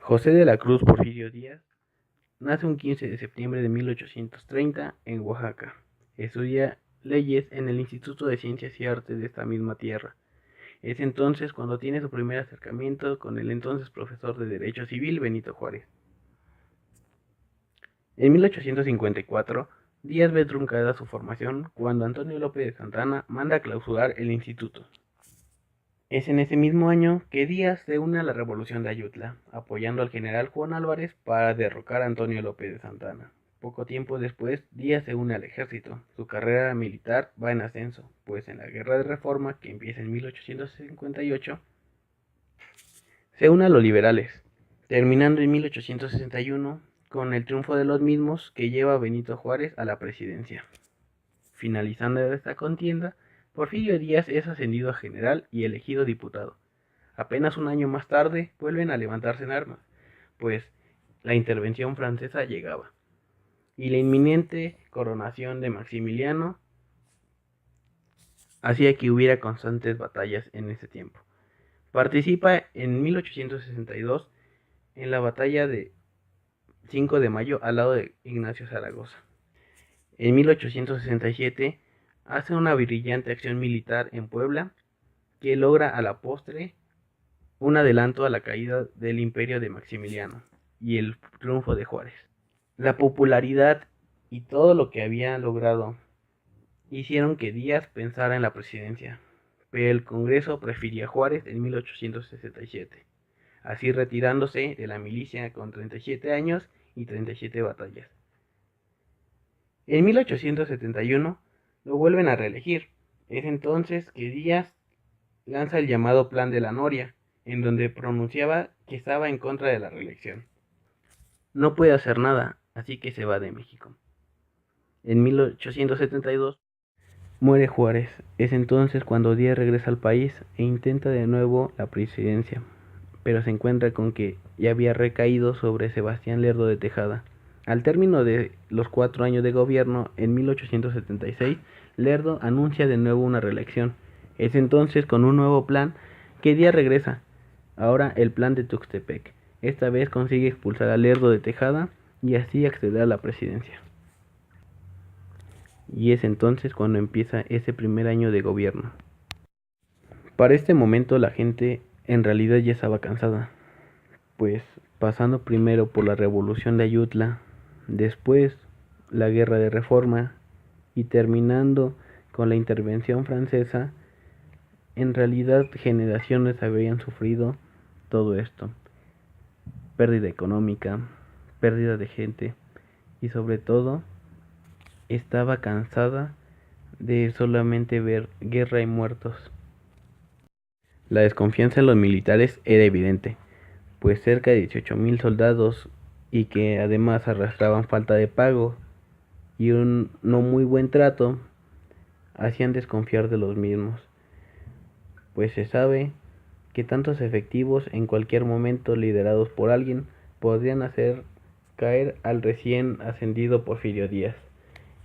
José de la Cruz Porfirio Díaz nace un 15 de septiembre de 1830 en Oaxaca. Estudia leyes en el Instituto de Ciencias y Artes de esta misma tierra. Es entonces cuando tiene su primer acercamiento con el entonces profesor de Derecho Civil Benito Juárez. En 1854, Díaz ve truncada su formación cuando Antonio López de Santana manda clausurar el instituto. Es en ese mismo año que Díaz se une a la Revolución de Ayutla, apoyando al general Juan Álvarez para derrocar a Antonio López de Santana. Poco tiempo después, Díaz se une al ejército. Su carrera militar va en ascenso, pues en la Guerra de Reforma, que empieza en 1858, se une a los liberales, terminando en 1861 con el triunfo de los mismos que lleva a Benito Juárez a la presidencia. Finalizando esta contienda, Porfirio Díaz es ascendido a general y elegido diputado. Apenas un año más tarde vuelven a levantarse en armas, pues la intervención francesa llegaba, y la inminente coronación de Maximiliano hacía que hubiera constantes batallas en ese tiempo. Participa en 1862 en la batalla de 5 de mayo al lado de Ignacio Zaragoza. En 1867 hace una brillante acción militar en Puebla que logra a la postre un adelanto a la caída del imperio de Maximiliano y el triunfo de Juárez. La popularidad y todo lo que había logrado hicieron que Díaz pensara en la presidencia, pero el Congreso prefirió a Juárez en 1867, así retirándose de la milicia con 37 años y 37 batallas. En 1871 lo vuelven a reelegir. Es entonces que Díaz lanza el llamado Plan de la Noria, en donde pronunciaba que estaba en contra de la reelección. No puede hacer nada, así que se va de México. En 1872 muere Juárez. Es entonces cuando Díaz regresa al país e intenta de nuevo la presidencia, pero se encuentra con que ya había recaído sobre Sebastián Lerdo de Tejada. Al término de los 4 años de gobierno, en 1876, Lerdo anuncia de nuevo una reelección. Es entonces con un nuevo plan que Díaz regresa, ahora el plan de Tuxtepec. Esta vez consigue expulsar a Lerdo de Tejada y así acceder a la presidencia. Y es entonces cuando empieza ese primer año de gobierno. Para este momento la gente en realidad ya estaba cansada, pues pasando primero por la revolución de Ayutla, después la guerra de Reforma y terminando con la intervención francesa, en realidad generaciones habrían sufrido todo esto. Pérdida económica, pérdida de gente y sobre todo estaba cansada de solamente ver guerra y muertos. La desconfianza en los militares era evidente, pues cerca de 18,000 soldados y que además arrastraban falta de pago y un no muy buen trato hacían desconfiar de los mismos, pues se sabe que tantos efectivos en cualquier momento liderados por alguien podrían hacer caer al recién ascendido Porfirio Díaz.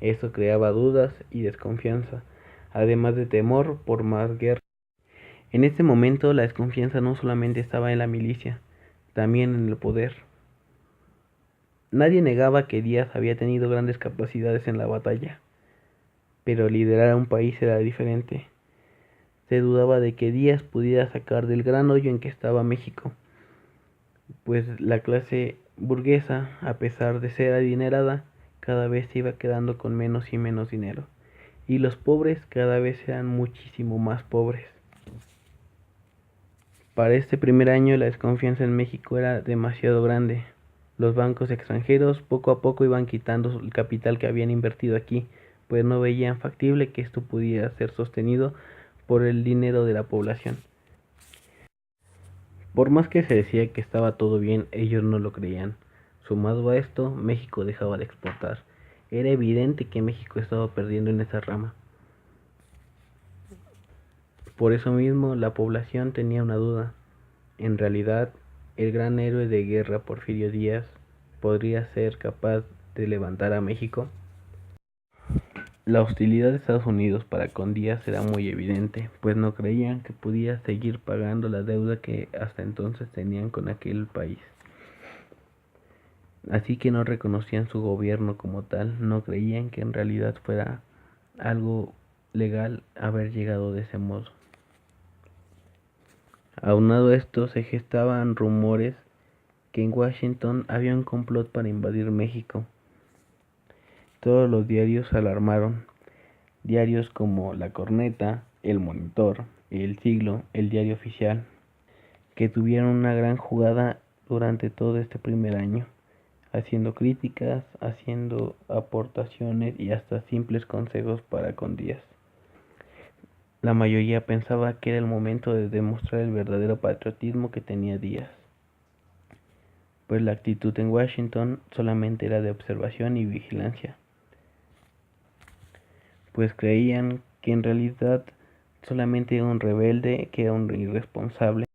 Esto creaba dudas y desconfianza, además de temor por más guerra. En este momento la desconfianza no solamente estaba en la milicia, también en el poder. Nadie negaba que Díaz había tenido grandes capacidades en la batalla, pero liderar a un país era diferente. Se dudaba de que Díaz pudiera sacar del gran hoyo en que estaba México, pues la clase burguesa, a pesar de ser adinerada, cada vez se iba quedando con menos y menos dinero, y los pobres cada vez eran muchísimo más pobres. Para este primer año la desconfianza en México era demasiado grande. Los bancos extranjeros poco a poco iban quitando el capital que habían invertido aquí, pues no veían factible que esto pudiera ser sostenido por el dinero de la población. Por más que se decía que estaba todo bien, ellos no lo creían. Sumado a esto, México dejaba de exportar. Era evidente que México estaba perdiendo en esa rama. Por eso mismo, la población tenía una duda. En realidad, el gran héroe de guerra Porfirio Díaz podría ser capaz de levantar a México. La hostilidad de Estados Unidos para con Díaz era muy evidente, pues no creían que podía seguir pagando la deuda que hasta entonces tenían con aquel país. así que no reconocían su gobierno como tal, no creían que en realidad fuera algo legal haber llegado de ese modo. Aunado a esto, se gestaban rumores que en Washington había un complot para invadir México. Todos los diarios alarmaron, diarios como La Corneta, El Monitor, El Siglo, El Diario Oficial, que tuvieron una gran jugada durante todo este primer año, haciendo críticas, haciendo aportaciones y hasta simples consejos para con Díaz. La mayoría pensaba que era el momento de demostrar el verdadero patriotismo que tenía Díaz, pues la actitud en Washington solamente era de observación y vigilancia, pues creían que en realidad solamente era un rebelde, que era un irresponsable.